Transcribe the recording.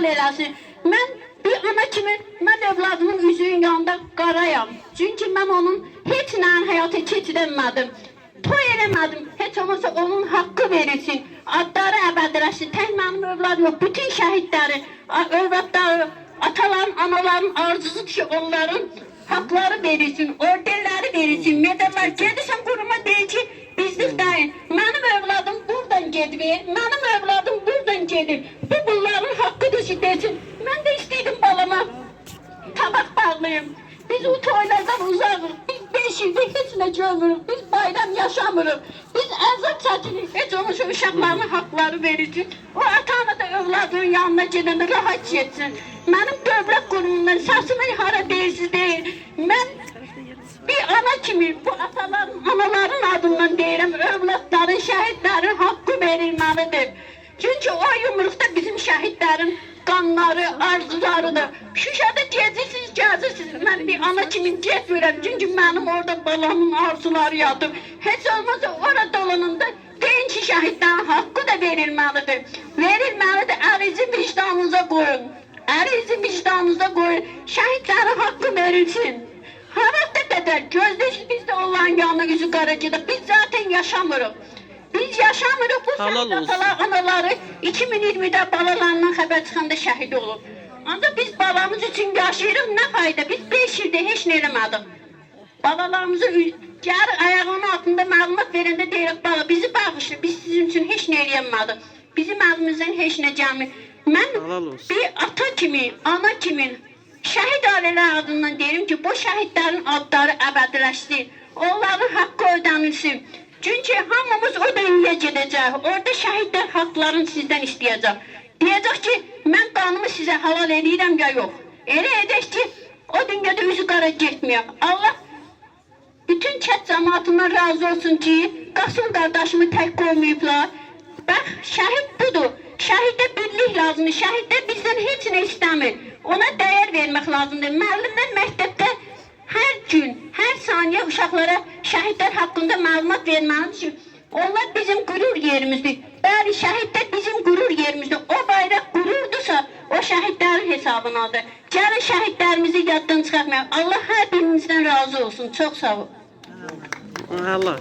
helal eləsin. Mən bir ana kimi mən övladımın üzüyün yanında qarayam. Çünki mən onun heç nəyin həyata keçirəmədim. Toy eləmədim. Heç olmasa onun haqqı verilsin. Adları əbədiləşsin. Tək mənim övladım yox. Bütün şəhidləri, övladları, ataların, anaların arzusudur ki, onların haqları verilsin, orderləri verilsin, medallar. Gedirsən quruma deyil ki, bizlik deyil. Mənim övladım buradan gedir, mənim övladım buradan gedir. Bu bunların haqqıdır ki, desin. Mən də istəydim balama tabaq bağlayım. Biz o toylardan uzağıq. Biz 5 ildə heç nə görmürük. Biz bayram yaşamırıq. Biz ərzaq çəkirik. Heç olmasa uşaqlarının haqları verilsin. O ata-ana da övladının yanına gedəndə rahat getsin. Mənim dövlət qurumundan səsimin hara deyilsiz deyil. Mən bir ana kimi bu ataların, anaların adından deyirəm. Övladların, şəhidlərin haqqı verilməlidir. Çünki o yumruqda bizim şəhidlərin qanları, arzularıdır. Şuşada gezirsiniz, gəzirsiniz. Mən bir ana kimi getmirəm. Çünki mənim orada balamın arzuları yatıb. Heç olmazsa orada dolanında deyin ki, şəhidlərin haqqı da verilməlidir. Verilməlidir, ərizi vicdanınıza qoyun. Ərizi vicdanınıza qoyun. Şəhidlərin haqqı verilsin. Harada qədər gözləyirsiniz, biz də onların yanına üzü qara gedək. Biz zaten yaşamırıq. Biz yaşamırıq, bu şəhid atalar, anaları 2020-də balalarından xəbər çıxanda şəhid olub. Ancaq biz balamız üçün yaşayırıq, nə fayda? Biz 5 ildə heç nə eləmədik. Balalarımızı gəlir ayağının altında məlumat verəndə deyirik, bala bizi bağışlı, biz sizin üçün heç nə eləyəmədik. Bizim əlimizdən heç nə gəlmir. Mən bir ata kimi, ana kimi, şəhid ailələr adından deyirəm ki, bu şəhidlərin adları əbədiləşsin, onların haqqı ödənilsin. Çünki hamımız o dünyaya gedəcək, orada şəhidlər haqlarını sizdən istəyəcək. Deyəcək ki, mən qanımı sizə halal edirəm ya yox. Elə edək ki, o dünyada üzü qara getməyək. Allah bütün kət cəmaatından razı olsun ki, Qasım qardaşımı tək qoymayıblar. Bax, şəhid budur. Şəhiddə birlik lazımdır. Şəhiddə bizdən heç nə istəmir. Ona dəyər vermək lazımdır. Müəllimlər məktəbdə hər gün, hər saniyə uşaqlara şəhidlər haqqında məlumat verməlidir ki, onlar bizim qürur yerimizdir. Bəli, şəhidlər bizim qürur yerimizdir. O bayraq qürurdursa, o şəhidlərin hesabınadır. Gəlin şəhidlərimizi yaddan çıxartmayaq. Allah hər birimizdən razı olsun. Çox sağ ol. Allah.